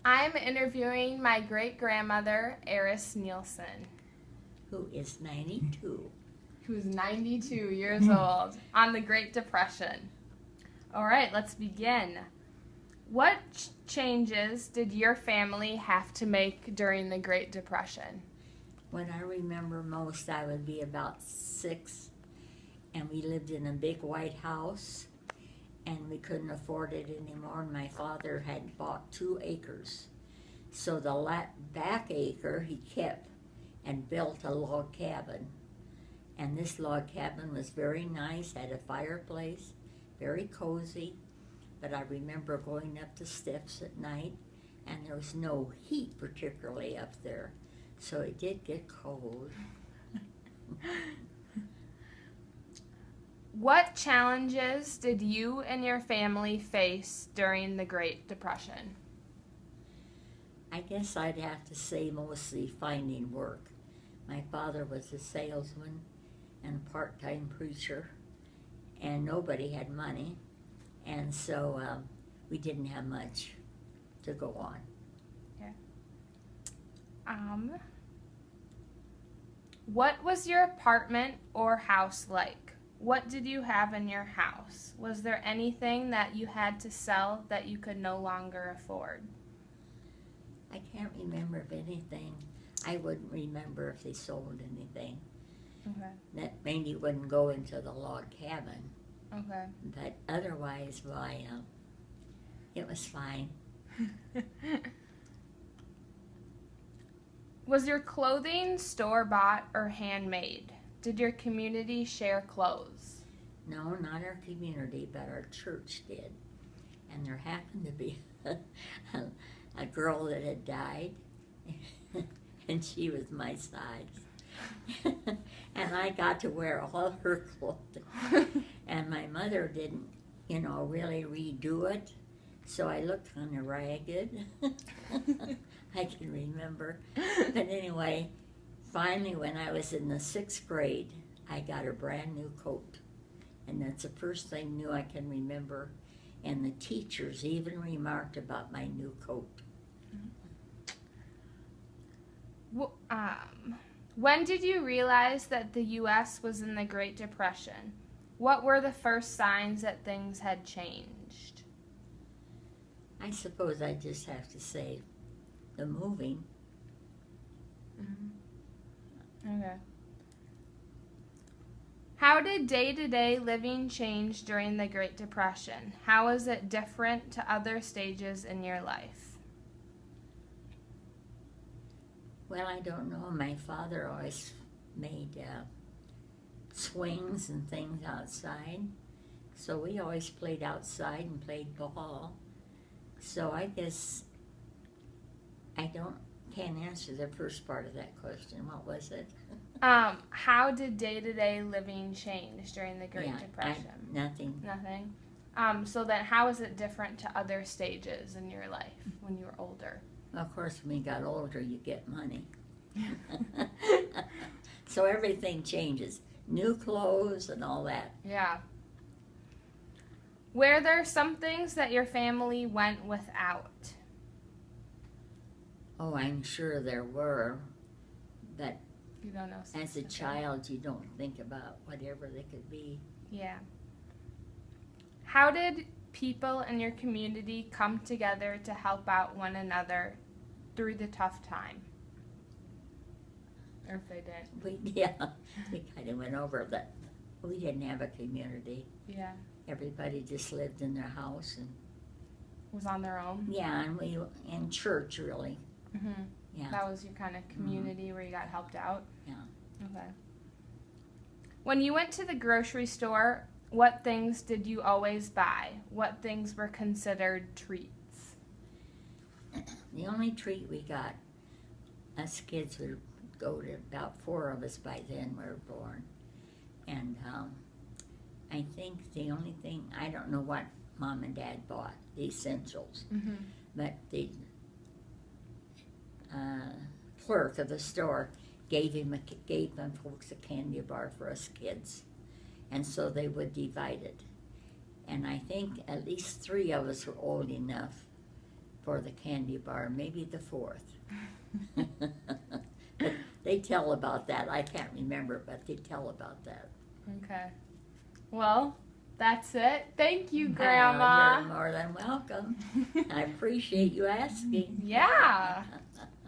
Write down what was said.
I'm interviewing my great-grandmother, Eris Nielsen, who is 92. who's 92 years old, on the Great Depression. All right, let's begin. What changes did your family have to make during the Great Depression? When I remember most, I would be about 6, and we lived in a big white house, and we couldn't afford it anymore, and my father had bought 2 acres. So the back acre he kept and built a log cabin. And this log cabin was very nice, had a fireplace, very cozy. But I remember going up the steps at night, and there was no heat particularly up there. So it did get cold. What challenges did you and your family face during the Great Depression? I guess I'd have to say mostly finding work. My father was a salesman and a part-time preacher, and nobody had money, and so we didn't have much to go on. Okay. What was your apartment or house like? What did you have in your house? Was there anything that you had to sell that you could no longer afford? I can't remember of anything. I wouldn't remember if they sold anything. Okay. That mainly wouldn't go into the log cabin. Okay. But otherwise, why, it was fine. Was your clothing store-bought or handmade? Did your community share clothes? No, not our community, but our church did. And there happened to be a girl that had died, and she was my size. And I got to wear all of her clothing. And my mother didn't, really redo it. So I looked kind of ragged. I can remember. But anyway, finally when I was in the 6th grade, I got a brand new coat. And that's the first thing new I can remember. And the teachers even remarked about my new coat. When did you realize that the U.S. was in the Great Depression? What were the first signs that things had changed? I suppose I just have to say the moving. Mm-hmm. Okay. How did day-to-day living change during the Great Depression? How was it different to other stages in your life? Well, I don't know. My father always made swings and things outside. So we always played outside and played ball. So I guess can't answer the first part of that question. What was it? How did day-to-day living change during the Great Depression? Nothing. Nothing. So then how is it different to other stages in your life when you were older? Of course, when you got older, you get money. So everything changes. New clothes and all that. Yeah. Were there some things that your family went without? Oh, I'm sure there were, but You don't know. as a child, you don't think about whatever they could be. Yeah. How did people in your community come together to help out one another through the tough time? Or if they didn't. We kind of went over that. We didn't have a community. Yeah. Everybody just lived in their house and Was on their own? yeah, and we in church really. Mm-hmm. Yeah. That was your kind of community where you got helped out? Yeah. Okay. When you went to the grocery store, what things did you always buy? What things were considered treats? The only treat we got, us kids would go to about 4 of us by then were born. And I think the only thing, I don't know what Mom and Dad bought, the essentials, but the clerk of the store gave them folks a candy bar for us kids. And so they would divide it. And I think at least 3 of us were old enough for the candy bar, maybe the 4th. But they tell about that. I can't remember, but they tell about that. Okay. Well, that's it. Thank you, Grandma. You're more than welcome. I appreciate you asking. Yeah.